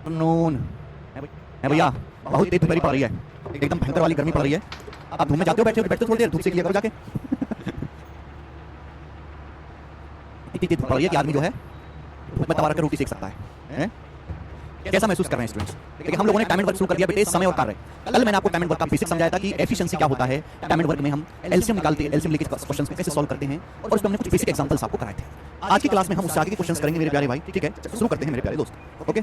नून है भैया, बहुत तेज धूप पड़ रही है, एकदम भयंकर वाली गर्मी पड़ रही है। आप धूप में जाते हो, बैठते हो थोड़ी देर धूप से लिया करो जाके। इतनी तेज धूप पड़ रही है कि आदमी जो है धूप में तवा रख कर रोटी सेक सकता है? कैसा महसूस कर रहे हैं स्टूडेंट्स? देखिए हम लोगों ने टाइम एंड वर्क शुरू कर दिया बेटे, समय और कार्य। कल मैंने आपको टाइम एंड वर्क का बेसिक समझाया था कि एफिशिएंसी क्या होता है। टाइम एंड वर्क में हम एलसीएम निकालते हैं, एलसीएम लेके क्वेश्चंस कैसे सॉल्व करते हैं, और उसमें हमने कुछ बेसिक एग्जांपल्स आपको कराए थे। आज की क्लास में हम उससे आगे के क्वेश्चंस करेंगे मेरे प्यारे भाई, ठीक है? शुरू करते हैं मेरे प्यारे दोस्त। Okay,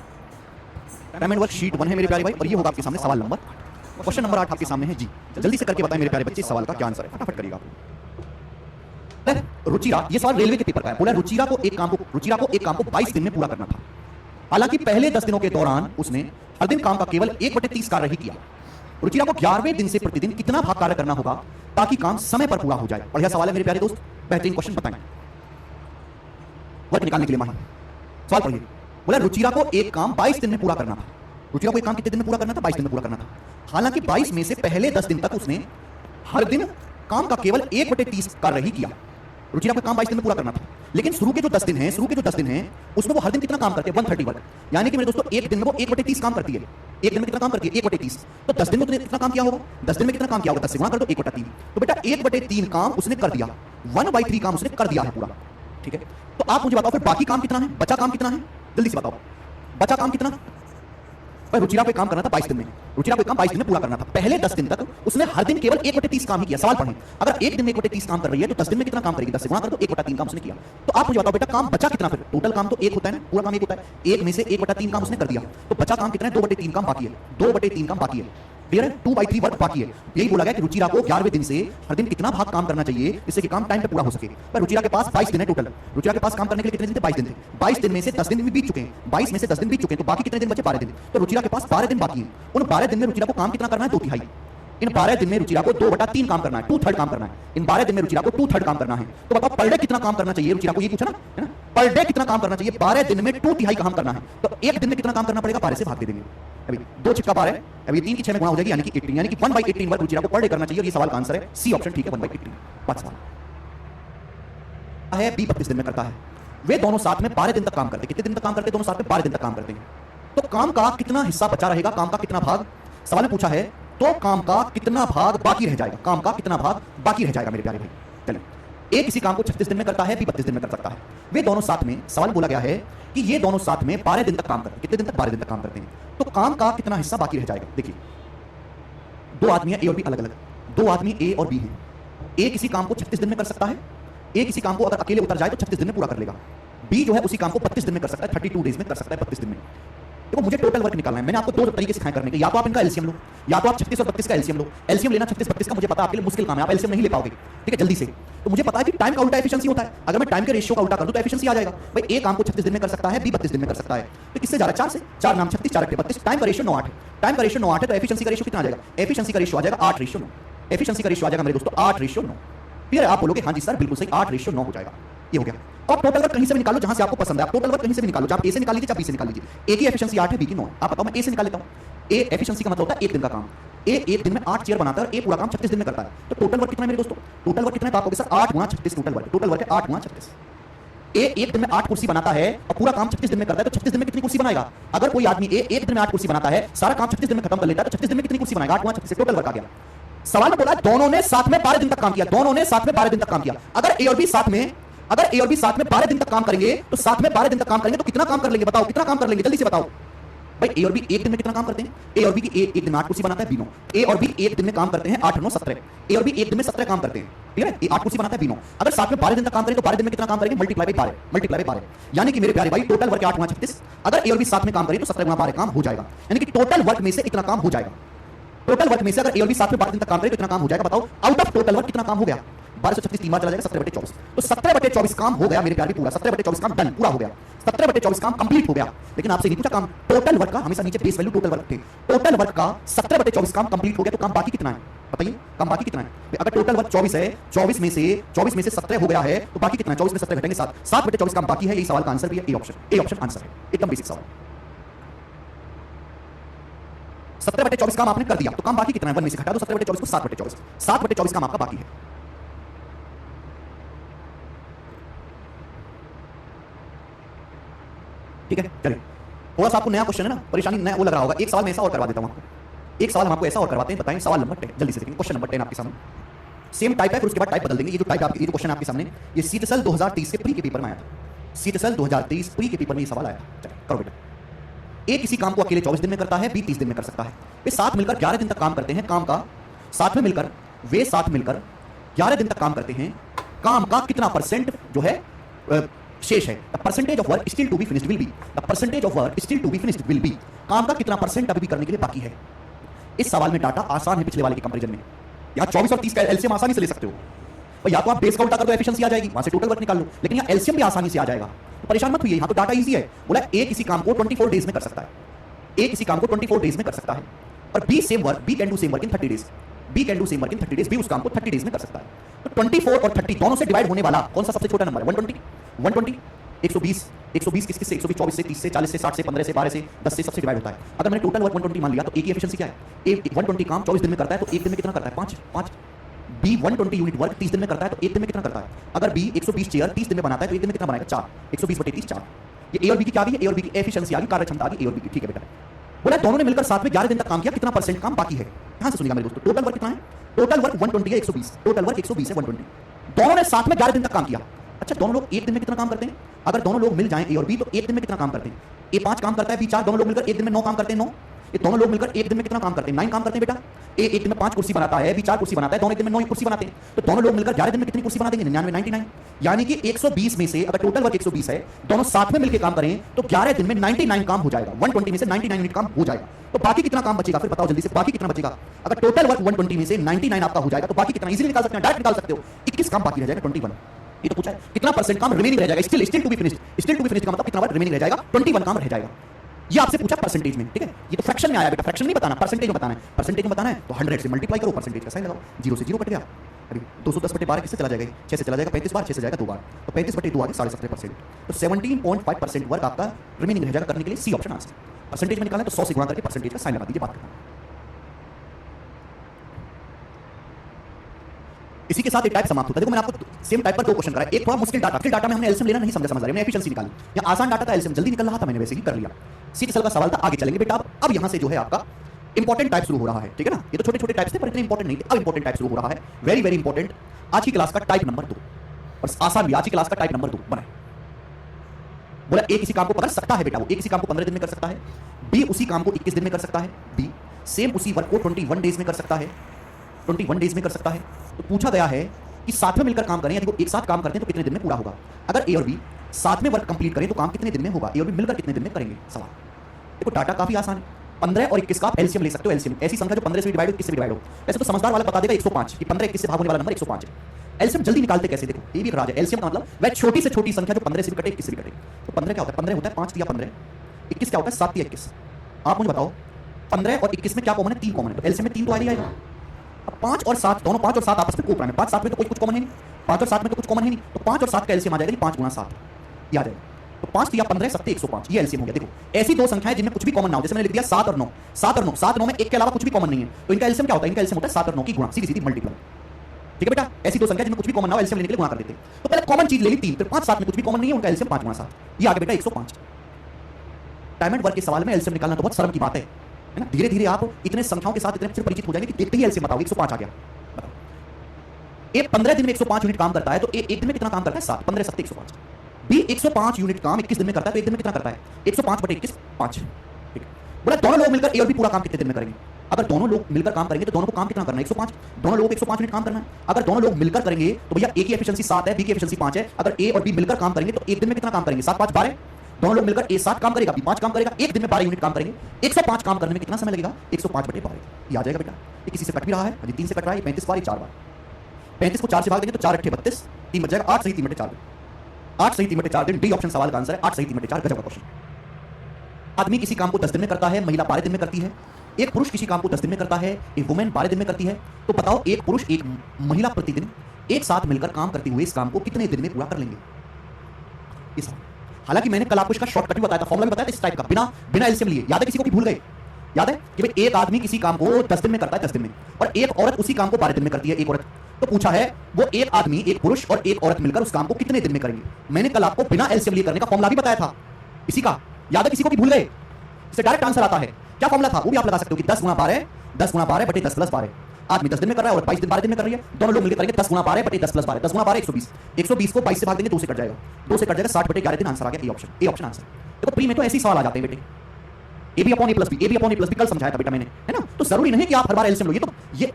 time and work sheet 1 है मेरे प्यारे भाई, और ये होगा आपके सामने सवाल नंबर 8। क्वेश्चन नंबर 8 आपके सामने है जी। जल्दी से करके बताएं मेरे प्यारे बच्चे, इस सवाल का क्या आंसर है, फटाफट करिएगा। रुचिरा, ये सवाल रेलवे के पेपर का है। बोला रुचिरा को एक काम को 22 दिन में पूरा करना था। हालांकि पहले 10 दिनों के दौरान उसने हर दिन काम का केवल 1/30 कार्य ही किया। रुचिरा को 11वें दिन से प्रतिदिन कितना भाग कार्य करना होगा ताकि काम समय पर पूरा हो जाए? बढ़िया सवाल है मेरे प्यारे दोस्त, बेहतरीन क्वेश्चन बताएं। वर्क निकालने के लिए माहिर सवाल पढ़िए। बोला रुचिरा को एक काम 22 दिन में पूरा करना था। रुचिरा को एक काम कितने दिन में पूरा करना था? 22 दिन में पूरा करना था। हालांकि 22 में से पहले 10 दिन तक उसने हर दिन काम का केवल 1/30 कार्य ही किया। रुचिरा को काम 22 दिन में पूरा करना था, लेकिन शुरू के जो 10 दिन हैं उसमें वो हर दिन कितना काम करते हैं? 130 वर्क। यानी कि मेरे दोस्तों एक दिन में वो 1/30 काम करती है। एक दिन में कितना काम करती है? 1/30। तो 10 दिन में उसने कितना काम किया होगा? 10 दिन में कितना काम किया होगा? 10 से गुणा कर दो, 1/3। तो बेटा 1/3 काम उसने कर दिया, 1/3 काम उसने कर दिया है पूरा, ठीक है? तो आप मुझे बताओ फिर बाकी काम कितना है, बचा काम कितना है? जल्दी से बताओ, बचा काम कितना? भाई रुचिरा को काम करना था 22 दिन में, रुचिरा को काम 22 दिन में पूरा करना था। पहले 10 दिन तक उसने हर दिन केवल 1/30 काम ही किया। सवाल पढ़ें, अगर एक दिन में 1/30 काम कर रही है तो 10 दिन में कितना काम करेगी? 10 से गुणा कर दो, 1/3 काम उसने किया। तो आप मुझे बताओ बेटा काम बचा कितना? फिर टोटल काम तो 1 होता है ना, पूरा काम 1 होता है, 1 में से 1/3 काम उसने कर दिया, तो बचा काम कितना है? 2/3 काम बाकी है, 2/3 काम बाकी है। क्लियर है? 2/3 वर्क बाकी है। यही बोला गया कि रुचिरा को 11वें दिन से हर दिन कितना भाग काम करना चाहिए जिससे कि काम टाइम पे पूरा हो सके। पर रुचिरा के पास 22 दिन है टोटल। रुचिरा के पास काम करने के लिए कितने दिन थे? 22 दिन थे। 22 दिन में से 10 दिन भी बीत चुके हैं, 22 में से 10 दिन बीत चुके हैं, तो बाकी कितने दिन बचे? 12 दिन। तो रुचिरा के पास 12 दिन बाकी हैं। उन 12 दिन में रुचिरा को काम कितना करना है? 2/3। इन 12 दिन में रुचिरा को 2/3 काम करना है, 2/3 काम करना है। इन 12 दिन में रुचिरा को 2/3 काम करना है। तो बताओ पर डे कितना काम करना चाहिए रुचिरा को? ये पूछा ना, है ना? पर डे कितना काम करना चाहिए? 12 दिन में 2/3 काम करना है। तो एक दिन में कितना काम करना पड़ेगा? 12 से भाग दे देंगे। अभी 2 छिक्का 12 है, अभी 3 की 6 में गुणा हो जाएगी, यानी कि 18, यानी कि 1/18 वर्क रुचिरा को पर डे करना चाहिए। और ये सवाल का आंसर है सी ऑप्शन, ठीक है? 1/18। पांच सवाल है, बी 32 दिन में करता है। वे दोनों साथ में 12 दिन तक काम करते हैं। कितने दिन तक काम करते हैं? दोनों साथ में 12 दिन तक काम करते हैं। तो काम का कितना हिस्सा बचा रहेगा? काम का कितना भाग सवाल में पूछा है, तो काम का कितना भाग बाकी रह जाएगा? काम का कितना भाग बाकी रह जाएगा मेरे प्यारे भाई? चलिए, ए किसी काम को 36 दिन में करता है, बी 32 दिन में कर सकता है। वे दोनों साथ में, सवाल बोला गया है कि ये दोनों साथ में 12 दिन तक काम करते हैं। कितने दिन तक? 12 दिन तक काम करते हैं। तो काम का कितना हिस्सा बाकी रह जाएगा? देखिए, दो आदमी है, ए और बी अलग अलग, दो आदमी ए और बी हैं। ए किसी काम को 36 दिन में कर सकता है, ए किसी काम को अगर अकेले उतर जाए तो 36 दिन में पूरा कर लेगा। बी जो है उसी काम को 32 दिन में कर सकता है, 32 डेज में कर सकता है, 32 दिन में। देखो मुझे टोटल वर्क निकालना है। मैंने आपको दो तरीके सिखाए करने के, या तो आप इनका एलसीएम लो, या तो आप 36 और 32 का एलसीएम लो। एलसीएम लेना 36-32 का मुझे पता है आपके लिए मुश्किल काम है, आप एलसीएम नहीं ले पाओगे, ठीक है? जल्दी से। तो मुझे पता है कि टाइम का उल्टा एफिशिएंसी होता है। अगर मैं टाइम के रेशियो का उल्टा कर दूं तो एफिशिएंसी आ जाएगा। भाई ए काम को 36 दिन में कर सकता है, बी 32 दिन में कर सकता है। तो किससे जा रहा है? 4 से। 4 नाम 36, 4 32, टाइम का रेशियो 9:8 है। टाइम का रेशियो 9:8 है, तो एफिशिएंसी का रेशियो कितना आ जाएगा? एफिशिएंसी का रेशियो आ जाएगा 8:9। एफिशिएंसी का रेशियो आ जाएगा मेरे दोस्तों 8:9। फिर आप बोलोगे हाँ जी सर बिल्कुल सही, 8:9 हो जाएगा। ये हो गया। अब टोटल वर्क कहीं से भी निकालो जहां से आपको पसंद है। आप टोटल वर्क कहीं से भी निकालो, चाहे ए से निकाल लीजिए, चाहे बी से निकाल लीजिए। ए की एफिशिएंसी 8 है, बी की 9 है। आप बताओ, मैं ए से निकाल लेता हूं। ए एफिशिएंसी का मतलब होता है एक दिन का काम। ए एक दिन में 8 चेयर बनाता है और ए पूरा काम 36 दिन में करता है। तो टोटल वर्क कितना है मेरे दोस्तों? टोटल वर्क कितना है? तो आप कहोगे sir 8 × 36 total work. Total work है 8 × 36। ए एक दिन में 8 कुर्सी बनाता है और पूरा काम 36 दिन में करता है, तो 36 दिन में कितनी कुर्सी बनाएगा? अगर कोई आदमी ए एक दिन में 8 कुर्सी बनाता है, सारा काम 36 दिन में खत्म कर लेता है, तो 36 दिन में कितनी कुर्सी बनाएगा? 8 × 36 टोटल वर्क आ गया। सवाल में बोला दोनों ने साथ में 12 दिन तक काम किया, दोनों ने साथ में 12 दिन तक काम किया। अगर ए और बी साथ में 12 दिन तक काम करेंगे, तो साथ में 12 दिन तक काम करेंगे तो कितना काम कर लेंगे? बताओ कितना काम कर लेंगे? जल्दी से बताओ भाई। ए और बी एक दिन में कितना काम करते हैं? ए और बी की एक दिन में 8 कुर्सी बनाता है, बी 9। ए और बी एक दिन में काम करते हैं 8 × 9 17। ए और बी एक दिन में 17 काम करते हैं, क्लियर है? ए 8 कुर्सी बनाता है, बी 9। अगर साथ में 12 दिन तक काम करें तो 12 दिन में कितना काम करेंगे? Multiply by 12। यानी कि मेरे प्यारे भाई टोटल वर्क 8 × 36। अगर ए और बी साथ में काम करें तो 17 × 12 काम हो जाएगा। यानी कि टोटल वर्क में से इतना काम हो जाएगा। टोटल वर्क में से अगर ए और बी साथ में 12 दिन तक काम करें तो इतना काम हो जाएगा। बताओ आउट ऑफ टोटल वर्क कितना काम हो गया? 1236 3 बार चला जाएगा, 17/24। तो 17/24 काम हो गया मेरे प्यारे, पूरा 17/24 काम डन, पूरा हो गया। 17/24 काम कंप्लीट हो गया। लेकिन आपसे नहीं पूछा काम टोटल वर्क का, हमेशा नीचे बेस वैल्यू टोटल वर्क थे। टोटल वर्क का 17/24 काम कंप्लीट हो गया, तो काम बाकी कितना है? बताइए काम बाकी कितना है? अगर टोटल वर्क 24 है, 24 में से 17 हो गया है, तो बाकी कितना है? 24 में 17 घटेंगे 7, 7/24 काम बाकी है। यही सवाल का आंसर भी है, ए ऑप्शन आंसर है। एकदम बेसिक सवाल। 17/24 काम आपने कर दिया, तो काम बाकी कितना है? 1 में से घटा दो 17/24 को, 7/24। 7/24 काम आपका बाकी है। ठीक है, चलिए थोड़ा सा आपको नया क्वेश्चन है ना, परेशानी नया वो लग रहा होगा। एक सवाल मैं ऐसा और करवा देता हूं आपको, एक सवाल हम आपको ऐसा और करवाते हैं, बताएं सवाल नंबर 10 जल्दी से देखेंगे। क्वेश्चन नंबर 10 आपके सामने सेम टाइप है, फिर उसके बाद टाइप बदल देंगे। ये जो टाइप आपके, ये जो क्वेश्चन आपके सामने, ये सीटीएसएल 2023 के प्री के पेपर में आया था। सीटीएसएल 2023 प्री के पेपर में ये सवाल आया था। चलो करो बेटा। ए किसी काम को अकेले 24 दिन में करता है, बी 30 दिन में कर सकता है। वे साथ मिलकर 11 दिन तक काम करते हैं। काम का साथ में मिलकर, वे साथ मिलकर 11 दिन तक काम करते हैं। काम का कितना परसेंट जो है शेष है? The percentage of work still to be finished will be, the percentage of work still to be finished will be. काम का कितना परसेंट अभी भी करने के लिए बाकी है? इस सवाल में डाटा आसान है पिछले वाले के कंपैरिजन में। यहाँ 24 और 30 का एलसीएम आसानी से ले सकते हो, और या तो आप बेस का उल्टा कर दो, एफिशिएंसी आ जाएगी, वहां से टोटल वर्क निकाल लो, लेकिन यहाँ एलसीएम भी आसानी से आ जाएगा। तो परेशान मत होइए, यहाँ तो डाटा इजी है। बोला ए किसी काम को 24 डेज में कर सकता है, ए किसी काम को 24 डेज में कर सकता है, और B same work, B can do same work in 30 days, B can do same work in 30 days, B उस काम को 30 डेज में कर सकता है। तो 24 और 30 दोनों से डिवाइड होने वाला कौन सा सबसे छोटा नंबर है? 120, 120, 120, 120 किस से? 120, 24 से, 30 से, 40 से, 60 से, 15 से, 12 से, 10 से सबसे डिवाइड होता है। अगर मैंने टोटल वर्क 120 मान लिया तो ए की एफिशिएंसी क्या है? ए 120 काम 24 दिन में करता है, तो एक दिन में कितना करता है? 5। बी 120 यूनिट वर्क 30 दिन में करता है, तो एक दिन में कितना करता है? अगर बी 120 चेयर 30 दिन में बनाता है, तो एक दिन में कितना बनाएगा? 4। 120/30 4। ये ए और बी की क्या आ गई? ए और बी की एफिशिएंसी आ गई, कार्य क्षमता आ गई ए और बी की। ठीक है बेटा। बोला दोनों ने मिलकर साथ में 11 दिन तक काम किया, कितना परसेंट काम बाकी है? यहां से सुनिएगा मेरे दोस्तों, टोटल वर्क कितना है? टोटल वर्क 120 है, 120, टोटल वर्क 120 है, 120। दोनों ने साथ में 11 दिन तक काम किया। अच्छा, दोनों लोग एक दिन में कितना काम करते हैं? अगर दोनों लोग मिल जाएं ए और बी, तो एक दिन में कितना काम करते हैं? ए 5 काम करता है, बी 4, दोनों लोग मिलकर एक दिन में 9 काम करते हैं, 9। ये दोनों लोग मिलकर एक दिन में कितना काम करते हैं? 9 काम करते हैं बेटा। ए एक दिन में 5 कुर्सी बनाता है, बी 4 कुर्सी बनाता है, दोनों एक दिन में 9 कुर्सी बनाते हैं। तो दोनों लोग मिलकर 11 दिन में कितनी कुर्सी बना देंगे? 99। यानी कि 120 में से अगर टोटल वर्क 120 है, दोनों साथ में मिलकर काम करें तो 11 दिन में 99 काम हो जाएगा। 120 में से 99 यूनिट काम हो जाएगा। तो बाकी कितना काम बचेगा? फिर बताओ जल्दी से, बाकी कितना बचेगा? अगर टोटल वर्क 120 में से 99 आपका हो जाएगा, तो बाकी कितना? इजीली निकाल सकते हैं, डायरेक्ट निकाल सकते हो। 21 काम बाकी रह जाएगा, 21। ये तो पूछा है कितना परसेंट काम रिमेनिंग रह जाएगा? Still to be finished, still to be finished का मतलब कितना वर्क रिमेनिंग रह जाएगा? 21 काम रह जाएगा। ये आपसे पूछा परसेंटेज में, ठीक है? ये तो फ्रैक्शन में आया बेटा, फ्रैक्शन नहीं बताना, परसेंटेज में बताना है। परसेंटेज में बताना है तो 100 से मल्टीप्लाई करो, परसेंटेज का साइन लगाओ, 0 से 0 कट गया। अभी 210/12 किससे चला जाएगा? 6 से चला जाएगा, 35 बार, 6 से जाएगा 2 बार, तो 35/2 आ गया 17.5%। तो 17.5% वर्क आपका रिमेनिंग रह जाएगा करने के लिए। C option answer. परसेंटेज में निकालना है तो 100 से गुणा करके परसेंटेज का साइन लगा दीजिए, बात करना। इसी के साथ एक टाइप समाप्त होता है। देखो मैंने आपको सेम टाइप पर 2 क्वेश्चन कराया। एक थोड़ा मुश्किल डाटा, फिर डाटा में हमने एलसीएम लेना नहीं समझ रहे, हमने एफिशिएंसी निकाली। या आसान डाटा था, एलसीएम जल्दी निकल रहा था, मैंने वैसे ही कर लिया। सीटीएसएल का सवाल था, आगे चलेंगे बेटा। अब यहां से जो है आपका इंपॉर्टेंट टाइप शुरू हो रहा है, ठीक है ना? ये तो छोटे छोटे टाइप्स थे पर इतने इंपॉर्टेंट नहीं थे। अब इंपॉर्टेंट टाइप शुरू हो रहा है, वेरी वेरी इंपॉर्टेंट। आज की क्लास का टाइप नंबर 2, और आसान भी। आज की क्लास का टाइप नंबर 2 बनाए। बोला ए किसी काम को पकड़ सकता है बेटा, वो ए किसी काम को 15 दिन में कर सकता है, बी उसी काम को 21 दिन में कर सकता है, बी सेम उसी वर्क को 21 डेज में कर सकता है, 21 डेज में कर सकता है। तो पूछा गया है कि साथ में मिलकर काम करें, यदि वो एक साथ काम करते हैं तो कितने दिन में पूरा होगा? अगर ए और बी साथ में वर्क कंप्लीट करें तो काम कितने दिन में होगा? ए और बी मिलकर कितने दिन में करेंगे? सवाल। देखो डाटा काफी आसान है। 15 और 21 का आप एलसीएम ले सकते हो। एलसीएम ऐसी संख्या जो 15 से डिवाइड हो, 21 से डिवाइड हो। वैसे तो समझदार वाला बता देगा 105 कि 15 21 से भाग होने वाला नंबर 105 है। एलसीएम जल्दी निकालते कैसे? देखो ये भी एक राज है। एलसीएम का मतलब वह छोटी से छोटी संख्या जो 15 से भी कटे, 21 से भी कटे। तो 15 क्या होता है? 15 होता है 5 या 15। 21 क्या होता है? 7 या 21। आप मुझे बताओ 15 और 21 में क्या कॉमन है? 3 कॉमन है। तो एलसीएम में 3 तो आ ही आएगा। अब 5 और 7 दोनों, 5 और 7 आपस में कोप्राइम है। 5 7 में तो कोई कुछ कॉमन है नहीं, 5 और 7 में तो कुछ कॉमन है नहीं। तो 5 और 7 का एलसीएम आ जाएगा 5 गुना 7, ये आ जाएगा। तो 5 या 15 7 105, ये एलसीएम हो गया। देखो ऐसी 2 संख्याएं जिनमें कुछ भी कॉमन ना हो, जैसे मैंने लिख दिया 7 और 9, 7 और 9, 7 9 में एक के अलावा कुछ भी कॉमन नहीं है, तो इनका एलसीएम क्या होता है? इनका एलसीएम होता है 7 और 9 की गुणा, सीधी सीधी मल्टीप्लाई। ठीक है बेटा? ऐसी 2 संख्या जिनमें कुछ भी कॉमन ना हो, एलसीएम लेने के लिए गुणा कर देते हैं। तो पहले कॉमन चीज ले ली 3, फिर 5 7 में कुछ भी कॉमन नहीं है, उनका एलसीएम 5 गुना 7, ये आ गया बेटा 105। टाइम एंड वर्क के सवाल में एलसीएम निकालना तो बहुत शर्म की बात है ना? धीरे धीरे आप इतने संख्याओं के साथ इतने फिर परिचित हो जाएंगे कि देखते ही एलसीएम बताओ 105 आ गया। ए 15 दिन में 105 यूनिट काम करता है, तो ए एक दिन में कितना काम करता है? 7, 15 7 105। बी 105 यूनिट काम 21 दिन में करता है, तो एक दिन में कितना करता है? 105/21 5। ठीक है। बोला दोनों लोग मिलकर ए और बी पूरा काम कितने दिन में करेंगे? अगर दोनों लोग मिलकर काम करेंगे तो दोनों को काम कितना करना है? 105। दोनों लोगों को 105 यूनिट काम करना है। अगर दोनों लोग मिलकर करेंगे तो भैया ए की एफिशिएंसी 7 है, बी की एफिशिएंसी 5 है। अगर ए और बी मिलकर काम करेंगे तो एक दिन में कितना काम करेंगे? 7 5 12। दोनों लोग मिलकर ए 7 काम करेगा, बी 5 काम करेगा, एक दिन में 12 यूनिट काम करेंगे। 105 काम करने में कितना समय लगेगा? 105/12, ये आ जाएगा बेटा। ये किसी से कट भी रहा है, 3 से कट रहा है, 35 बार, 4 बार। 35 को 4 से भाग देंगे तो 4 8 32, 3 बच जाएगा। 8 सही 3 बटे 4 दिन, 8 सही 3 बटे 4 दिन। डी ऑप्शन सवाल का आंसर है 8 सही 3 बटे 4। गजब का क्वेश्चन। आदमी किसी काम को 10 दिन में करता है, महिला 12 दिन में करती है। एक पुरुष किसी काम को 10 दिन में करता है, एक वुमेन 12 दिन में करती है। तो बताओ एक पुरुष एक महिला प्रतिदिन एक साथ मिलकर काम करते हुए इस काम को कितने दिन में पूरा कर लेंगे? इस हालांकि मैंने कल आपको इसका शॉर्टकट भी बताया था, फॉर्मूला भी बताया था इस टाइप का, बिना एलसीएम लिए। याद है किसी को भी भूल गए? याद है कि भाई एक आदमी किसी काम को 10 दिन में करता है, 10 दिन में, और एक औरत उसी काम को 12 दिन में करती है, एक औरत। तो पूछा है वो एक आदमी, एक पुरुष और एक औरत मिलकर उस काम को कितने दिन में करेंगे? मैंने कल आपको बिना एलसीएम लिए करने का फॉर्मूला भी बताया था इसी का। याद है किसी को भी भूल गए? इससे डायरेक्ट आंसर आता है। क्या फॉर्मूला था वो भी आप लगा सकते हो कि 10 गुणा 12 बटे 10 प्लस 12। आदमी 10 दिन में कर रहा है और 22 दिन 12 दिन में कर रही है, दोनों लोग मिलकर करेंगे 10 गुणा 12 बटे 10 प्लस 12। 10 गुणा 12 120, 120 को 22 से भाग देंगे 2 से कट जाएगा, 2 से कट जाएगा 60 बटे 11 दिन। आंसर आ गया ए ऑप्शन आंसर। देखो प्री में तो ऐसे ही सवाल आ जाते हैं बेटे, A B upon A plus B कल समझाया था बेटा मैंने, है ना। तो जरूरी नहीं कि आप हर बार एलसीएम लो,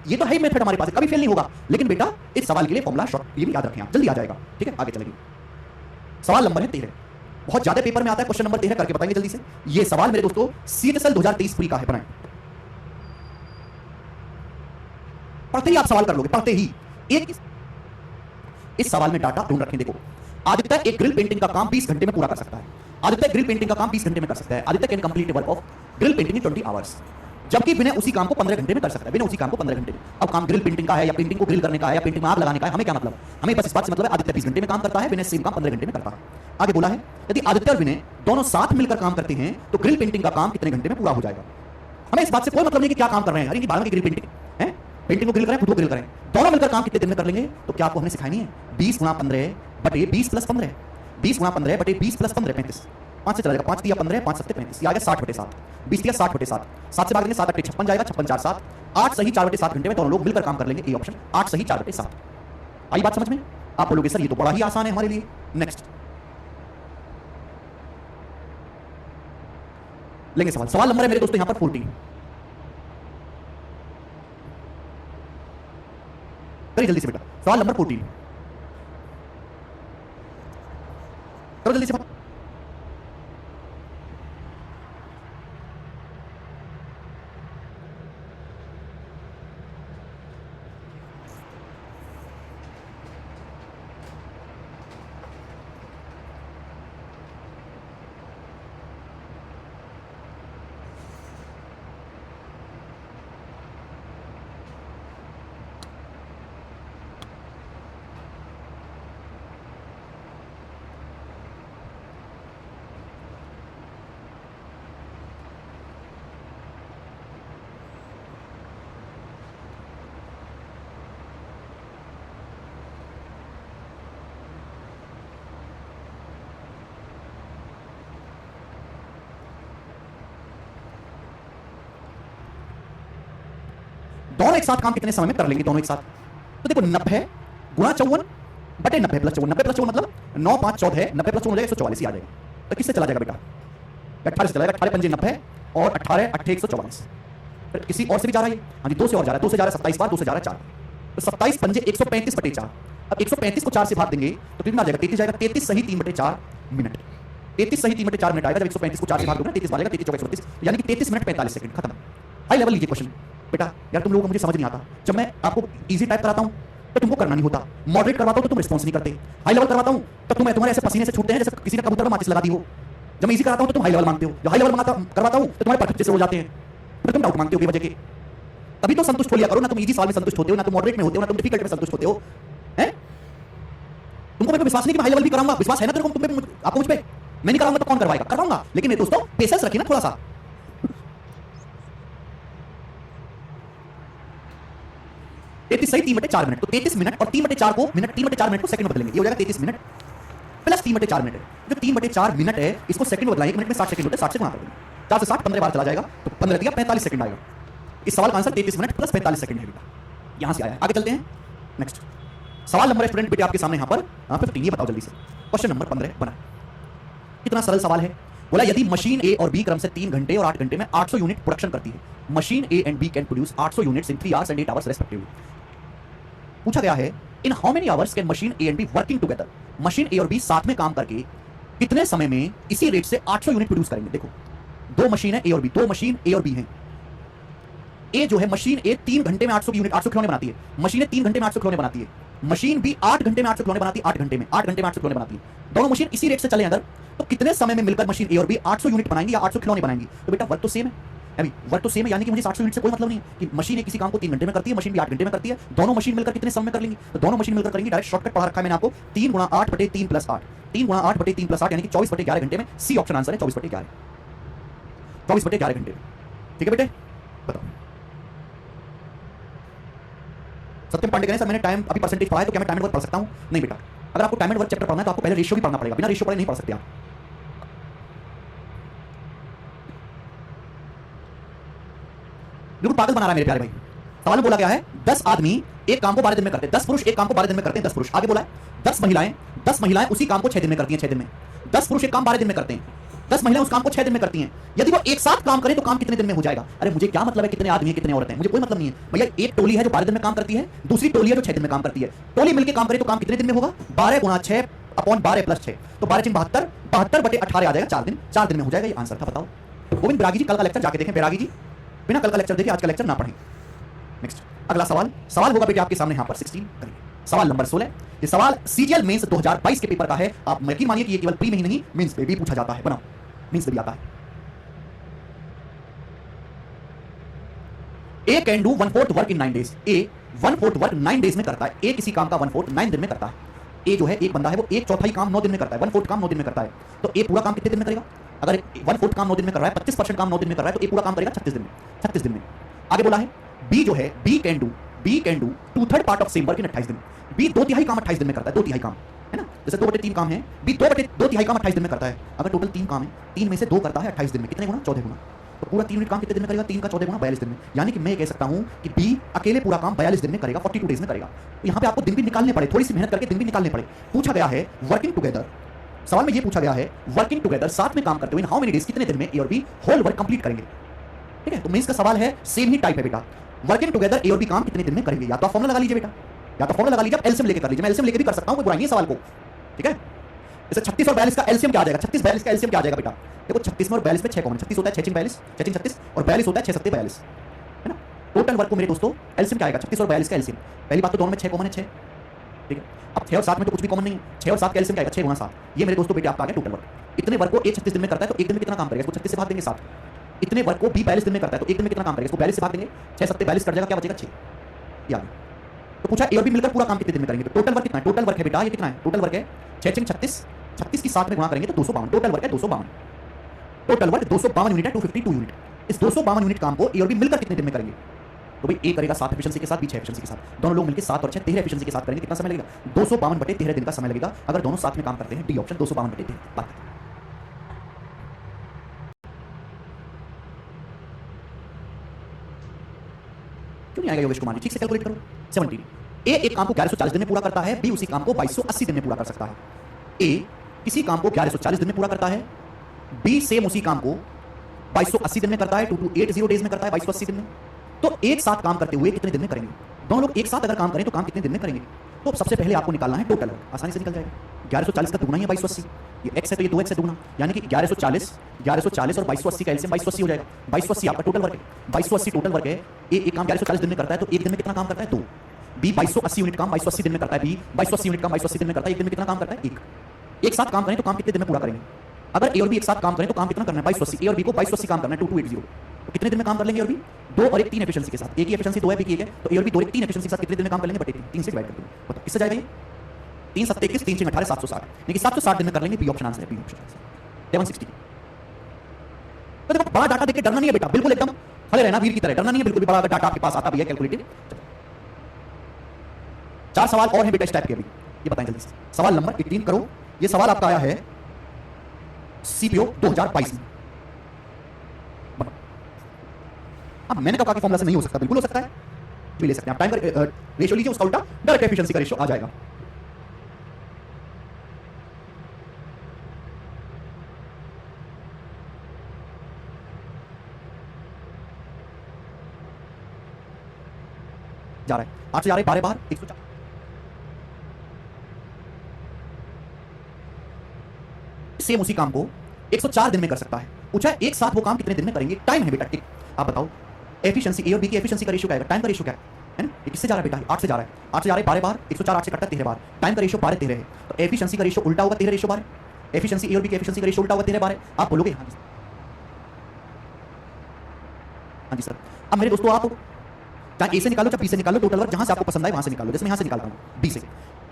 ये तो है मेथड हमारे पास, कभी फेल नहीं होगा। लेकिन बेटा इस सवाल के लिए फॉर्मूला शॉर्ट ये भी याद रखें आप, जल्दी आ जाएगा। ठीक है, आगे चलेंगे। सवाल नंबर है 13, बहुत ज्यादा पेपर में आता है क्वेश्चन नंबर 13, करके बताएंगे जल्दी से। ये सवाल मेरे दोस्तों सीएचएसएल 2023 प्री का है, बनाए पढ़ते ही आप सवाल कर लोगे, पढ़ते ही। एक इस सवाल में डाटा ढूंढ रखें। देखो, आदित्य एक ग्रिल पेंटिंग का काम 20 घंटे में पूरा कर सकता है। आदित्य ग्रिल पेंटिंग का काम 20 घंटे में कर सकता है। Aditya can complete work of grill painting in 20 hours. जबकि विनय उसी काम को 15 घंटे में कर सकता है, विनय उसी काम को 15 घंटे में। अब काम ग्रिल पेंटिंग का है या पेंटिंग को ग्रिल करने का है या पेंटिंग में आग लगाने का है, हमें क्या मतलब? हमें बस इस बात से मतलब है आदित्य 20 घंटे में काम करता है, विनय सेम काम 15 घंटे में करता है। आगे बोला है यदि आदित्य और विनय दोनों साथ मिलकर काम करते हैं तो ग्रिल पेंटिंग का काम कितने घंटे में पूरा हो जाएगा। हमें इस बात से कोई मतलब नहीं कि क्या काम कर रहे हैं, अरे बाहर की ग्रिल पेंटिंग है, पेंटिंग को ग्रिल करें, खुद को ग्रिल करें, दोनों मिलकर काम कितने दिन में कर लेंगे। तो क्या आपको हमने सिखाई नहीं है? 20 गुणा 15 बटे 20 प्लस 15, 20 गुणा 15 बटे 20 प्लस 15 35, 5 से चला जाएगा, 5 दिया 15, 5 सत्ते 35, ये आ गया 60 बटे 7, 20 दिया 60 बटे 7, 7 से भाग देंगे 7 बटे 56 जाएगा, 56 4 7, 8 सही 4 बटे 7 घंटे में दोनों लोग मिलकर काम कर लेंगे। ए ऑप्शन 8 सही 4 बटे 7। आई बात समझ में? आप बोलोगे सर ये तो बड़ा ही आसान है हमारे लिए। नेक्स्ट लेंगे सवाल नंबर है मेरे दोस्तों यहां पर 14। करिए जल्दी से बेटा, सवाल नंबर 14 करो जल्दी से। दोनों एक साथ काम कितने समय में कर लेंगे? दोनों एक साथ तो देखो 90 गुणा 54 बटे 90 प्लस 54, 90 प्लस 54 मतलब 9 5 14, 90 प्लस 54 हो जाएगा 144 ही आ जाएगा। तो किससे चला जाएगा बेटा? 18 से चला जाएगा, 18 पंजे 90 और 18 8 144। फिर किसी और से भी जा रहा है, हाँ जी 2 से और जा रहा है, 2 से जा रहा है 27 बार, 2 से जा रहा है 4, तो 27 पंजे 135 बटे 4। अब 135 को 4 से भाग देंगे तो कितना आ जाएगा? 33 जाएगा, 33 सही 3 बटे 4 मिनट, 33 सही 3 बटे 4 मिनट आएगा। जब 135 को 4 से भाग दोगे 33 बचेगा, 33 चौके 34, यानी कि 33 मिनट 45 सेकंड खत्म। हाई लेवल लीजिए क्वेश्चन बेटा, यार तुम लोगों को मुझे समझ नहीं आता। जब मैं आपको इजी टाइप कराता हूं तो तुमको करना नहीं होता, मॉडरेट करवाता हूं तो तुम रिस्पॉन्स नहीं करते, हाई लेवल करवाता हूं तो तुम्हारे ऐसे पसीने से छूटते हैं जैसे किसी ने कबूतर में माचिस लगा दी हो। जब मैं इजी कराता हूं तो तुम हाई लेवल मांगते हो, जब हाई लेवल करवाता हूं तो तुम्हारे परफेक्ट जैसे हो जाते हैं, फिर तुम डाउट मांगते हो बेवजह के। तभी तो संतुष्ट हो लिया करो ना, तुम इजी सवाल में संतुष्ट होते हो ना, तुम मॉडरेट में होते हो ना, तुम डिफिकल्ट में संतुष्ट होते हो। हैं तुमको मेरे को विश्वास नहीं कि हाई लेवल भी कराऊंगा? विश्वास है ना तेरे को तुम पे, आपको मुझ पे? मैं नहीं कराऊंगा तो कौन करवाएगा? करवाऊंगा, लेकिन मेरे दोस्तों पेशेंस रखिए ना थोड़ा सा। 33 सही 3 बटे 4 मिनट, तो 33 मिनट और 3 बटे 4 को मिनट, 3 बटे 4 मिनट को सेकंड में बदलेंगे, ये हो जाएगा 33 मिनट प्लस 3 बटे 4 मिनट। जो 3 बटे 4 मिनट है इसको सेकंड में बदलाएंगे, 1 मिनट में 60 सेकंड होते हैं, 60 से गुणा कर देंगे, 4 से 60 15 बार चला जाएगा, तो 15 दिया 45 सेकंड आएगा। इस सवाल का आंसर 33 मिनट प्लस 45 सेकंड है बेटा, यहां से आया है। आगे चलते हैं नेक्स्ट सवाल नंबर स्टूडेंट बेटे आपके सामने यहां पर 15, ये बताओ जल्दी से क्वेश्चन नंबर 15 बना। कितना सरल सवाल है, बोला यदि मशीन ए और बी क्रम से 3 घंटे और 8 घंटे में 800 यूनिट प्रोडक्शन करती है, machine A and B can produce 800 units in 3 hours and 8 hours respectively. पूछा गया है in how many hours can machine A and B working together, machine A और बी साथ में काम करके कितने समय में इसी रेट से 800 यूनिट प्रोड्यूस करेंगे। देखो दो मशीन है ए और बी, दो मशीन ए और बी हैं। ए जो है मशीन ए 3 घंटे में 800 यूनिट 800 खिलौने बनाती है, मशीन ए 3 घंटे में 800 खिलौने बनाती है, मशीन बी 8 घंटे में 800 खिलौने बनाती है, 8 घंटे में 800 खिलौने बनाती है। दोनों मशीन इसी रेट से चले अगर तो कितने समय में मिलकर मशीन ए और बी 800 यूनिट बनाएंगी या 800 खिलौने बनाएंगी। तो बेटा वर्क तो सेम है, अभी वर्क तो सेम है, यानी कि मुझे 800 यूनिट से कोई मतलब नहीं है कि मशीन किसी काम को 3 घंटे में करती है, मशीन भी 8 घंटे में करती है। दोनों मशीन मिलकर कितने समय में कर लेंगी? तो दोनों मशीन मिलकर करेंगी, डायरेक्ट शॉर्टकट पढ़ा रखा है मैंने आपको, 3 गुणा 8 बटे 3 प्लस 8, 3 गुणा 8 बटे 3 प्लस 8 यानी कि 24 बटे 11 घंटे में। सी ऑप्शन आंसर है 24 बटे 11, 24 बटे 11 घंटे में। ठीक है बेटे बताओ। सत्यम पांडे कहें सर मैंने टाइम अभी परसेंटेज पढ़ा है तो क्या मैं टाइम एंड वर्क पढ़ सकता हूं? नहीं बेटा, अगर आपको टाइम एंड वर्क चैप्टर पढ़ना है तो आपको पहले रेशियो भी पढ़ना पड़ेगा, बिना रेशियो पढ़े नहीं पढ़ सकते आप। बिल्कुल पागल बना रहा है मेरे प्यारे भाई। सवाल में बोला गया है 10 आदमी एक काम को 12 दिन में करते हैं, 10 पुरुष एक काम को 12 दिन में करते हैं, 10 पुरुष। आगे बोला है 10 महिलाएं उसी काम को 6 दिन में करती हैं, 6 दिन में। 10 पुरुष एक काम 12 दिन में करते हैं, 10 महिलाएं उस काम को 6 दिन में करती हैं। यदि वो एक साथ काम करें तो काम कितने दिन में हो जाएगा? अरे मुझे क्या मतलब है कितने आदमी है कितने औरतें हैं, मुझे कोई मतलब नहीं है भैया। एक टोली है जो 12 दिन में काम करती है, दूसरी टोली है जो 6 दिन में काम करती है। टोली मिलकर काम करे तो काम कितने दिन में होगा? 12 गुणा 6 अपॉन 12 प्लस 6, तो 12 6 72, 72 बटे 18 आ जाएगा, 4 दिन, 4 दिन में हो जाएगा। ये आंसर था। बताओ गोविंद बैरागी जी, कल का लेक्चर जाके देखें। बैरागी जी बिना कल का लेक्चर देखे आज का लेक्चर ना पढ़ें। नेक्स्ट अगला सवाल होगा बेटे आपके सामने यहाँ पर 16 करिए। सवाल नंबर 16। ये सवाल सीजीएल मेंस 2022 के पेपर का है। आप यकीन मानिए कि ये केवल प्री में ही नहीं मेंस पे भी पूछा जाता है। बनाओ, मेंस पे भी आता है। A can do 1/4 work in 9 days. A 1/4 work 9 days में करता है। ए किसी काम का 1/4 9 दिन में करता है। ए जो है एक बंदा है वो 1/4 काम 9 दिन में करता है, 1/4 काम 9 दिन में करता है। तो ए पूरा काम कितने दिन में करेगा? अगर 1/4 काम 9 दिन में कर रहा है, 25% काम 9 दिन में कर रहा है, तो ए पूरा काम करेगा 36 दिन में, 36 दिन में। आगे बोला है बी जो है B can do 2/3 part of same work in 28 दिन। बी 2/3 काम 28 दिन में करता है, 2/3 काम है ना। जैसे 2/3 काम है, बी 2/2 काम 28 दिन में करता है। अगर टोटल 3 काम है, 3 में से 2 करता है 28 दिन में, कितने गुना? 14 गुना। तो पूरा 3 यूनिट काम कितने दिन में करेगा? 3 का 14 गुना 42 दिन में। यानी कि मैं कह सकता हूं कि बी अकेले पूरा काम 42 दिन में करेगा, 42 डेज में करेगा। तो यहां पे आपको दिन भी निकालने पड़े, थोड़ी सी मेहनत करके दिन भी निकालने पड़े। पूछा गया है वर्किंग टुगेदर, सवाल में ये पूछा गया है वर्किंग टुगेदर, साथ में काम करते हुए इन हाउ मेनी डेज, कितने दिन में ए और बी होल वर्क कंप्लीट करेंगे। ठीक है, तो मेंस का सवाल है, सेम ही टाइप है बेटा। वर्किंग टुगेदर ए और बी काम कितने दिन में करेंगे? या तो आप फॉर्मूला लगा लीजिए बेटा, या तो फॉर्मूला लगा लीजिए, एलसीएम लेके कर लीजिए। मैं एलसीएम लेके भी कर सकता हूं, कोई बुराई नहीं है सवाल को। ठीक है, जैसे 36 और 42 का एलसीएम क्या आ जाएगा? 36 42 का एलसीएम क्या आ जाएगा बेटा? देखो 36 में और 42 में 6 कॉमन, 36 होता है 6 42, 6 36 और 42 होता है 6 7 42, है ना। टोटल वर्क को मेरे दोस्तों एलसीएम क्या आएगा? 36 और 42 का एलसीएम। पहली बात तो दोनों में 6 कॉमन है, 6। ठीक है, अब 6 और 7 में तो कुछ भी कॉमन नहीं है। 6 और 7 का एलसीएम क्या आएगा? 6 गुना 7। ये मेरे दोस्तों बेटे आपका आ गया टोटल वर्क। इतने वर्क को ए 36 दिन में करता है तो एक दिन में कितना काम करेगा? इसको 36 से भाग देंगे 7। इतने वर्क को बी 42 दिन में करता है तो एक दिन में कितना काम करेगा? इसको 42 से भाग देंगे, 6 7 42 कट जाएगा, क्या बचेगा? 6। याद तो पूछा ए और बी मिलकर पूरा काम कितने दिन में करेंगे? तो टोटल वर्क कितना है? टोटल वर्क है बेटा ये कितना है? टोटल वर्क है 6 6 36, 36 की 7 में गुणा करेंगे तो 252। टोटल वर्क है 252। टोटल वर्क 252 यूनिट है, 252 यूनिट। इस 252 यूनिट काम को ए और बी मिलकर कितने दिन में करेंगे? तो भाई ए करेगा 7 एफिशिएंसी के साथ, बी 6 एफिशिएंसी के साथ, दोनों लोग मिलकर 7 और 6 13 एफिशिएंसी के साथ करेंगे। कितना समय लगेगा? 252/13 दिन का समय लगेगा अगर दोनों साथ में काम करते हैं। D option 252/13। बात क्यों नहीं आएगा योगेश कुमार जी? ठीक से कैलकुलेट करो। 17 ए एक काम को 1140 दिन में पूरा करता है, बी उसी काम को 2280 दिन में पूरा कर सकता है। ए किसी काम को 1140 दिन में पूरा करता है, बी सेम उसी काम को 2280 दिन में करता है, 2280 डेज में करता है 2280 दिन में। तो एक साथ काम करते हुए कितने दिन में करेंगे? दोनों लोग एक साथ अगर काम करें तो काम कितने दिन में करेंगे? तो सबसे पहले आपको निकालना है टोटल, आसानी से निकल जाएगा। 1140 का दुगना ही है 2280, ये x है तो ये 2x है दुगना, यानी कि 1140 और 2280 का एलसीएम 2280 हो जाएगा। 2280 आपका टोटल वर्क है, 2280 टोटल वर्क है। एक काम 1140 दिन में करता है तो एक दिन में कितना काम करता है? 2। बी 2280 यूनिट काम 2280 दिन में करता है, बी 2280 यूनिट काम 2280 दिन में करता है, एक दिन में कितना काम करता है? 1। एक साथ काम करें तो काम कितने दिन में पूरा करेंगे? अगर ए और बी एक साथ काम करें तो काम कितना करना है? 2280। ए और बी को 2280 काम करना है, 2280। तो कितने दिन में काम कर लेंगे? और बी 2 और 1 3 एफिशिएंसी के साथ, एक ही एफिशिएंसी 2 है, बी की 1 है, तो ए और बी 2 1 3 एफिशिएंसी के साथ कितने दिन में काम कर लेंगे? बटे 3 से डिवाइड कर देंगे। बताओ किससे जाएगा ये? 3 7 21, 3 6 18 760, लेकिन 760 दिन में कर लेंगे। बी ऑप्शन आंसर है, बी ऑप्शन आंसर 760। तो देखो बड़ा डाटा देख के डरना नहीं है बेटा, बिल्कुल एकदम खड़े रहना वीर की तरह, डरना नहीं है बिल्कुल भी। बड़ा डाटा आपके पास आता भी है कैलकुलेटेड। 4 सवाल और हैं बेटा इस टाइप के, अभी ये बताएं जल्दी से। सवाल नंबर 18 करो। ये सवाल आपका आया है सीपीओ 2022 में। अब मैंने कहा कि फॉर्मूला से नहीं हो सकता, बिल्कुल हो सकता है, भी ले सकते हैं आप। टाइम का रेशियो लीजिए, उसका उल्टा डायरेक्ट एफिशिएंसी का रेशियो आ जाएगा। जा रहा है 8 से जा रहा है 12 बार 104। सेम उसी काम को 104 दिन में कर सकता है। पूछा एक साथ वो काम कितने दिन में करेंगे? टाइम है बेटा, टिक। आप बताओ एफिशिएंसी ए और बी की एफिशिएंसी का रेशियो क्या है? टाइम का रेशियो क्या है ना? ये किससे जा रहा है बेटा? 8 से जा रहा है, 8 से जा रहा है 12 बार 104, 8 से कटता है 13 बार। टाइम का रेशियो 12 13 है, तो एफिशिएंसी का रेशियो उल्टा होगा 13 रेशियो 12। एफिशिएंसी ए और बी की एफिशिएंसी का रेशियो उल्टा होगा 13 12। आप बोलोगे हाँ जी सर। अब मेरे दोस्तों आप चाहे ए से निकालो चाहे बी से निकालो, टोटल वर्क जहां से आपको पसंद आए वहां से निकालो। जैसे मैं यहां से निकालता हूं बी से,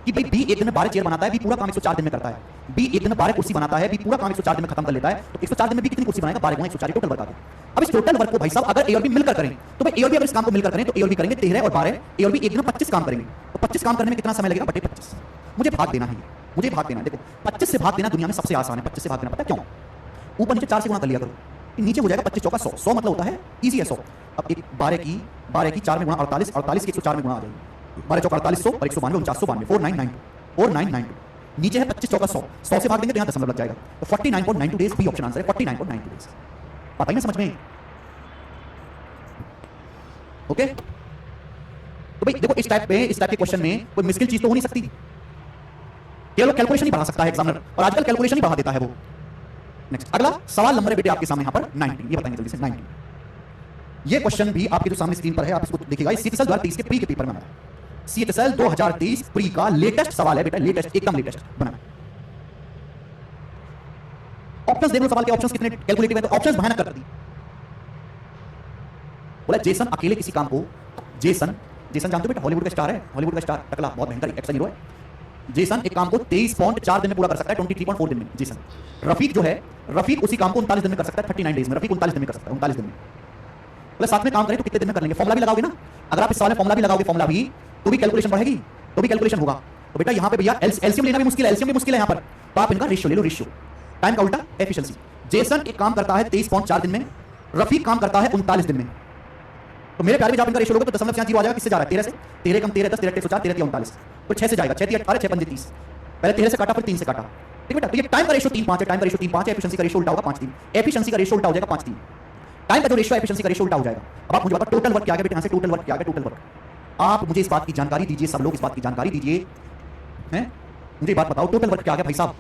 कि भाई बी एक दिन में 12 चेयर बनाता है, बी पूरा काम 104 दिन में करता है। बी एक दिन में 12 कुर्सी बनाता है, बी पूरा काम 104 दिन में खत्म कर लेता है। तो 104 दिन में बी कितनी कुर्सी बनाएगा? 12 गुणा 104 टोटल वर्क आ गया। अब इस टोटल वर्क को भाई साहब अगर ए और बी मिलकर करें तो भाई ए और बी अगर इस काम को मिलकर करें तो ए और बी करेंगे 13 और 12, ए और बी एक दिन में 25 काम करेंगे। तो 25 काम करने में कितना समय लगेगा? बटे 25। मुझे भाग देना है, मुझे भाग देना है। देखो 25 से भाग देना दुनिया में सबसे आसान है। 25 से भाग देना पता है क्यों? ऊपर नीचे 4 से गुणा कर लिया करो, नीचे हो जाएगा 25 चौका 100। 100 मतलब होता है इजी है 100। अब एक 12 की 4 में गुणा 48, 48 की 104 में गुणा आ जाएगी, 12 चौका 4800 और 192 4992 4992 नीचे है 25 चौका 100, 100 से भाग देंगे तो यहाँ दशमलव लग जाएगा, तो 49.92 डेज बी ऑप्शन आंसर है, 49.92 डेज। पता ही ना समझ में? ओके तो भाई देखो इस टाइप के क्वेश्चन में कोई मुश्किल चीज तो हो नहीं सकती, केवल कैलकुलेशन ही बढ़ा सकता है एग्जामिनर, और आजकल कैलकुलेशन ही बढ़ा देता है वो। नेक्स्ट अगला सवाल नंबर है बेटे आपके सामने यहां पर 19, ये बताएंगे जल्दी से 19। ये क्वेश्चन भी आपके जो सामने स्क्रीन पर है आप इसको देखिएगा, सीएचएसएल 2023 के प्री के पेपर में आया, सीएचएसएल 2023 प्री का लेटेस्ट सवाल है बेटा, लेटेस्ट एकदम लेटेस्ट बना। ऑप्शंस देख लो सवाल के, ऑप्शंस कितने कैलकुलेटिव है, तो ऑप्शंस भयानक कर दी। बोला जेसन अकेले किसी काम को, जेसन जानते हो बेटा, हॉलीवुड का स्टार है, हॉलीवुड का स्टार, टकला, बहुत भयंकर एक्शन हीरो है। जेसन एक काम को 23.4 दिन में पूरा कर सकता है, 23.4 दिन में जेसन। रफीक जो है, रफीक उसी काम को 39 दिन में कर सकता है, 39 डेज में, रफीक 39 दिन में कर सकता है, 39 दिन में। बोले साथ में काम करें तो कितने दिन में कर लेंगे, फॉर्मुला भी लगाओगे ना, अगर आप इस सवाल में फॉर्मुला भी लगाओगे, फॉर्मुला भी तो भी कैलकुलेशन बढ़ेगी, तो भी कैलकुलेशन होगा। तो बेटा यहाँ पे भैया एलसीएम लेना भी मुश्किल है, एलसीएम भी मुश्किल है यहाँ पर, तो आप इनका रेशियो ले लो, रेशियो टाइम का उल्टा एफिशिएंसी। जेसन एक काम करता है 23.4 दिन में, रफीक काम करता है 39 दिन में, तो मेरे प्यारे में जब इनका रेशियो लोगे तो दशमलव यहाँ जीरो आ जाएगा, किससे जा रहा है 13 से, 13 कम 13 10, 13 104, 13 39, तो 6 से जाएगा, 6 3 18, 6 5 30, पहले 13 से काटा फिर 3 से काटा, ठीक बेटा। तो ये टाइम का रेशियो 3-5 है, टाइम का रेशियो 3-5 है, एफिशिएंसी का रेशियो उल्टा होगा 5-3, एफिशिएंसी का रेशियो उल्टा हो जाएगा 5-3, टाइम का जो रेशियो एफिशिएंसी का रेशियो उल्टा हो जाएगा। अब आप मुझे बताओ टोटल वर्क क्या है बेटा, यहाँ से टोटल वर्क क्या है, टोटल वर्क आप मुझे इस बात की जानकारी दीजिए, सब लोग इस बात की जानकारी दीजिए, हैं मुझे बात बताओ टोटल वर्क क्या है भाई साहब,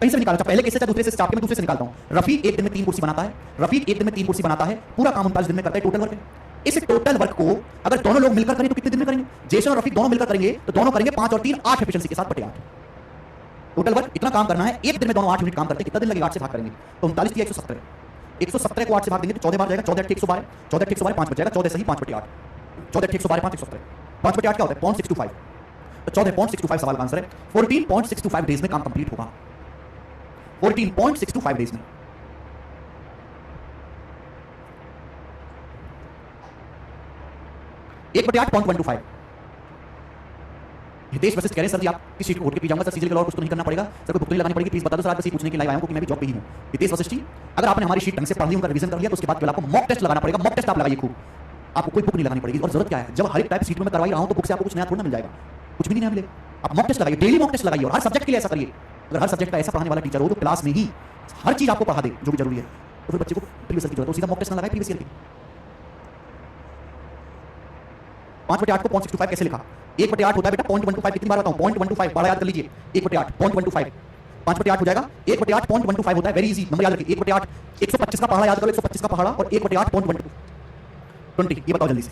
कहीं से निकाला, पहले कैसे दूसरे से, मैं दूसरे से निकालता हूं। रफीक एक दिन में 3 कुर्सी बनाता है, रफीक एक दिन में 3 कुर्सी बनाता है, पूरा काम 39 दिन में करता है, टोटल वर्क है। इस टोटल वर्क को अगर दोनों लोग मिलकर करें तो कितने दिन में करेंगे, जेसन और रफीक दोनों मिलकर करेंगे तो दोनों करेंगे 5 और 3 8 एफिशिएंसी के साथ बटे 8। टोटल वर्क इतना काम करना है, एक दिन में दोनों 8 यूनिट काम करते हैं, कितना दिन लगेगा 8 से भाग करेंगे तो 39 दिया 170, 170 को 8 से भाग देंगे तो 14 बार जाएगा, 14 8 112, 14 112 5 बच जाएगा, 14 सही 5 बटे 8, 14 112 5 170, 5 बटे 8 क्या होता है 0.625, तो 14.625 सवाल का आंसर है। 14.625 डेज में काम कंप्लीट होगा, 14.625 डेज में। एक बटे 8.125। हितेश वशिष्ठ कह रहे हैं सर जी आपकी सीट को वोट के पी जाऊंगा सर, सीजल के कुछ तो नहीं करना पड़ेगा सर, कोई भुगतान नहीं लगानी पड़ेगी, प्लीज बता दो सर, आप बस ये पूछने के लिए आया हूं कि मैं भी जॉब पे ही हूं। हितेश वशिष्ठ जी अगर आपने हमारी शीट ढंग से पढ़ ली, उनका रिवीजन कर लिया तो उसके बाद आपको मॉक टेस्ट लगाना पड़ेगा, मॉक टेस्ट आप लगाइए खूब, आपको कोई बुक नहीं लगानी पड़ेगी। और जरूरत क्या है, जब हर एक टाइप सीट में करवाई रहा हूं तो बुक से आपको कुछ नया थोड़ा ना मिल जाएगा, कुछ भी नहीं नया मिलेगा। आप मॉक टेस्ट लगाइए, डेली मॉक टेस्ट लगाइए, और हर सब्जेक्ट के लिए ऐसा करिए। अगर हर सब्जेक्ट का ऐसा पढ़ाने वाला टीचर हो तो क्लास में ही हर चीज आपको पढ़ा दे जो भी जरूरी है, तो फिर बच्चे को प्रीवियस ईयर की जरूरत है, सीधा मॉक टेस्ट ना लगाए प्रीवियस ईयर की। 5 बटे 8 को 0.625 कैसे लिखा, 1 बटे 8 होता है बेटा 0.125, कितनी बार बताऊं 0.125, पढ़ा याद कर लीजिए, 1 बटे 8 0.125, 5 बटे 8 हो जाएगा, 1 बटे 8 0.125 होता है, वेरी इजी नंबर याद रखिए, 1 बटे 8 125 का पहाड़ा याद करो, 125 का पहाड़ा, और 1 बटे 8 0.120, ये बताओ जल्दी से।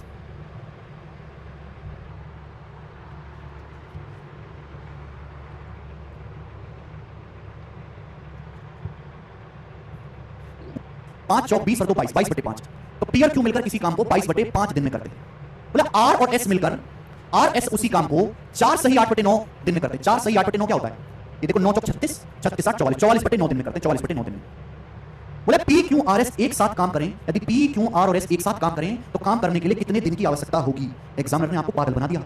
पांच 20 और 2 22, 22 बटे 5, तो पी और क्यू मिलकर किसी काम को 22 बटे 5 दिन में करते हैं। बोला आर और एस मिलकर, आर एस उसी काम को 4 सही 8 बटे 9 दिन में करते हैं। 4 सही 8 बटे 9 क्या होता है, ये देखो 9 चौक 36, 36 8 44, 44 बटे 9 दिन में करते हैं, 44 बटे 9 दिन में। बोले पी क्यू आर एस एक साथ काम करें, यदि पी क्यू आर और एस एक साथ काम करें तो काम करने के लिए कितने दिन की आवश्यकता होगी। एग्जामिनर ने आपको पागल बना दिया,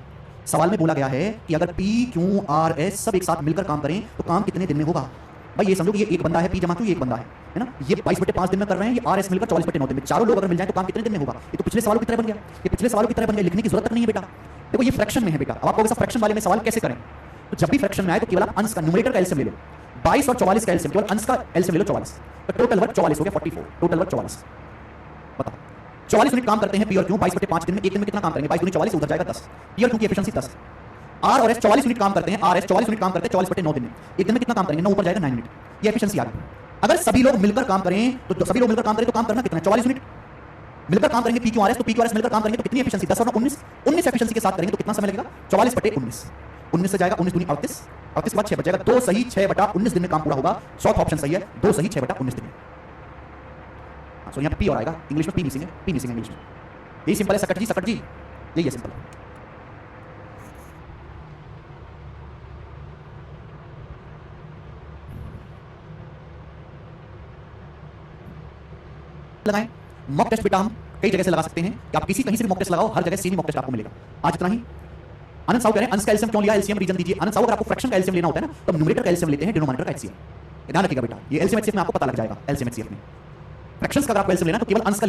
सवाल में बोला गया है कि अगर पी क्यू आर एस सब एक साथ मिलकर काम करें तो काम कितने दिन में होगा। भाई ये समझो कि ये एक बंदा है, पी जमा क्यू ये एक बंदा है ना, ये 22 बटे 5 दिन में कर रहे हैं, ये आर एस मिलकर 44 बटे 9 दिन में, चारों लोग अगर मिल जाए तो काम कितने दिन में होगा। ये तो पिछले सवालों की तरह बन गया, ये पिछले सवालों की तरह बन गया, लिखने की जरूरत तक नहीं है बेटा। देखो ये फ्रैक्शन में है बेटा, अब आपको ऐसा फ्रैक्शन वाले में सवाल कैसे करें, तो जब भी फ्रैक्शन में आए तो केवल आप अंश का न्यूमरेटर का एलसीएम ले लो, 22 और 44 का एलसीएम, केवल अंश का एलसीएम ले लो 44, तो टोटल वर्क 44 हो गया 44, टोटल वर्क 44। बताओ 44 यूनिट काम करते हैं पी और क्यू 22 बटे 5 दिन में, एक दिन में कितना काम करेंगे, 22 44 उधर जाएगा 10, पी और क्यू की एफिशिएंसी 10। आर और एस 44 यूनिट काम करते हैं, आर एस 44 यूनिट काम करते हैं 44 बटे 9 दिन में, एक दिन में कितना काम करेंगे 9 ऊपर जाएगा 9 यूनिट, ये एफिशिएंसी आ गई। अगर सभी लोग मिलकर काम करें तो सभी लोग मिलकर काम करें तो काम करना कितना है 44 यूनिट मिलकर काम करेंगे, पी क्यू आर एस, तो पी क्यू आर एस मिलकर काम करेंगे तो कितनी एफिशिएंसी 10 और 19, 19 एफिशिएंसी के साथ करेंगे तो कितना समय लगेगा 44 बटे 19, 19 से जाएगा 19 दूनी 38, 38 के बाद 6 बचेगा, 2 सही 6 बटा 19 दिन में काम पूरा होगा। चौथा ऑप्शन सही है, 2 सही 6 बटा 19 दिन में। सो यहाँ पे पी और आएगा, इंग्लिश में पी मिसिंग है, पी मिसिंग है इंग्लिश में। यही सिंपल है सकट जी, सकट जी यही है सिंपल। लगाएं मॉक टेस्ट बेटा हम कई जगह से लगा सकते हैं कि आप किसी कहीं से भी मॉक टेस्ट लगाओ, हर जगह सेम ही मॉक टेस्ट आपको मिलेगा। आज इतना ही। आनंद साहू कह रहे हैं अंश का एलसीएम क्यों लिया, एलसीएम रीजन दीजिए। आनंद साहू अगर आपको फ्रैक्शन का एलसीएम लेना होता है ना तो न्यूमरेटर का एलसीएम लेते हैं, डिनोमिनेटर का एचसीएफ। ध्यान रखिएगा बेटा, ये एलसीएम एचसीएफ में आपको पता लग जाएगा, एलसीएम एचसीएफ में फ्रैक्शंस का अगर आपको एलसीएम लेना तो केवल अंश का